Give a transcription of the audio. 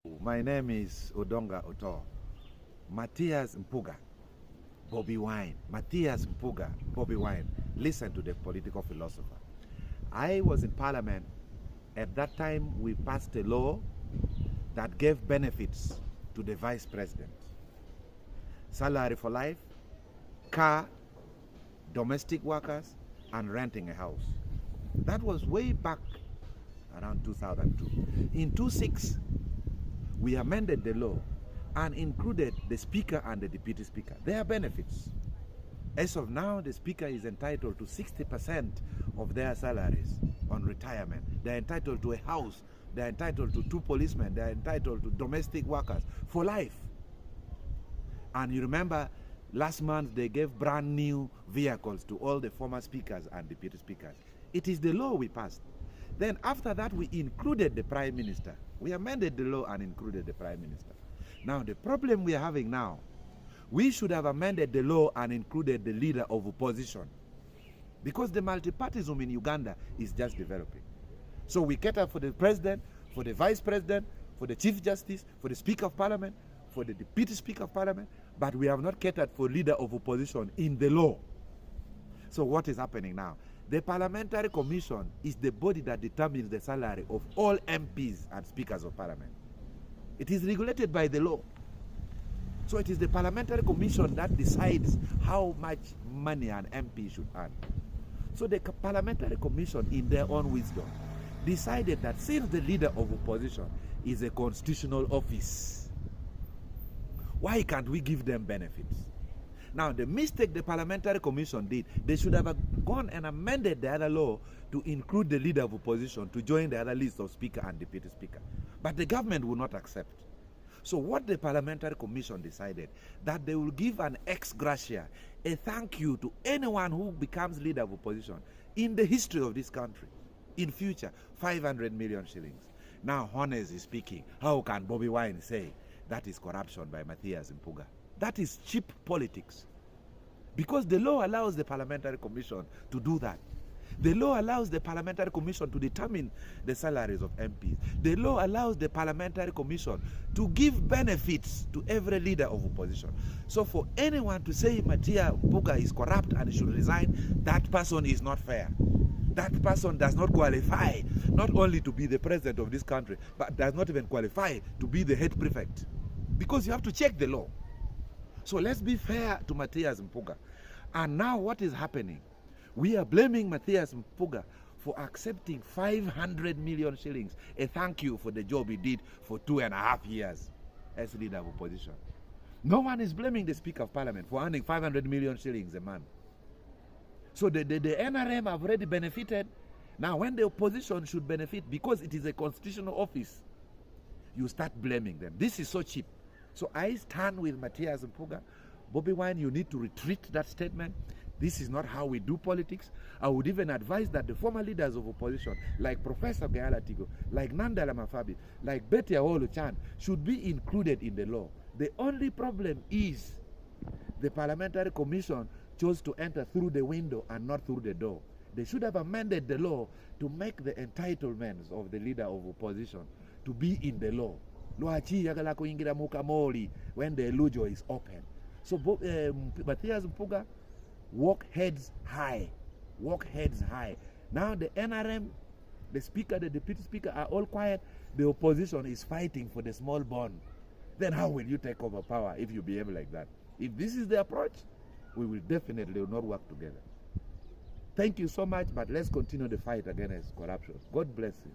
My name is Odonga Oto. Matthias Mpuga, Bobby Wine. Matthias Mpuga, Bobby Wine. Listen to the political philosopher. I was in parliament. At that time, we passed a law that gave benefits to the vice president. Salary for life, car, domestic workers, and renting a house. That was way back around 2002. In 2006, we amended the law and included the speaker and the deputy speaker. Their benefits. As of now, the speaker is entitled to 60% of their salaries on retirement. They're entitled to a house. They're entitled to 2 policemen. They're entitled to domestic workers for life. And you remember, last month they gave brand new vehicles to all the former speakers and deputy speakers. It is the law we passed. Then after that, we included the prime minister. We amended the law and included the prime minister. Now, the problem we are having now, we should have amended the law and included the leader of opposition, because the multipartyism in Uganda is just developing. So we cater for the president, for the vice president, for the chief justice, for the speaker of parliament, for the deputy speaker of parliament, but we have not catered for leader of opposition in the law. So what is happening now? The Parliamentary Commission is the body that determines the salary of all MPs and speakers of parliament. It is regulated by the law. So it is the Parliamentary Commission that decides how much money an MP should earn. So the Parliamentary Commission, in their own wisdom, decided that since the leader of opposition is a constitutional office, why can't we give them benefits? Now, the mistake the Parliamentary Commission did, they should have gone and amended the other law to include the leader of opposition to join the other list of speaker and deputy speaker. But the government will not accept. So what the Parliamentary Commission decided, that they will give an ex gratia, a thank you to anyone who becomes leader of opposition in the history of this country. In future, 500 million shillings. Now, honestly speaking, how can Bobby Wine say that is corruption by Matthias Mpuga? That is cheap politics. Because the law allows the Parliamentary Commission to do that. The law allows the Parliamentary Commission to determine the salaries of MPs. The law allows the Parliamentary Commission to give benefits to every leader of opposition. So for anyone to say Matthias Mpuga is corrupt and should resign, that person is not fair. That person does not qualify not only to be the president of this country, but does not even qualify to be the head prefect. Because you have to check the law. So let's be fair to Matthias Mpuga. And now what is happening? We are blaming Matthias Mpuga for accepting 500 million shillings, a thank you for the job he did for 2.5 years as leader of opposition. No one is blaming the Speaker of Parliament for earning 500 million shillings a month. So the NRM have already benefited. Now when the opposition should benefit, because it is a constitutional office, you start blaming them. This is so cheap. So I stand with Matthias Mpuga. Bobby Wine, you need to retreat that statement. This is not how we do politics. I would even advise that the former leaders of opposition, like Professor Gayala Tigo, like Nandala Mafabi, like Betty Awolu Chan, should be included in the law. The only problem is the Parliamentary Commission chose to enter through the window and not through the door. They should have amended the law to make the entitlements of the leader of opposition to be in the law. When the Lujo is open. So Matthias Mpuga, walk heads high. Walk heads high. Now the NRM, the speaker, the deputy speaker are all quiet. The opposition is fighting for the small bond. Then how will you take over power if you behave like that? If this is the approach, we will definitely not work together. Thank you so much, but let's continue the fight against corruption. God bless you.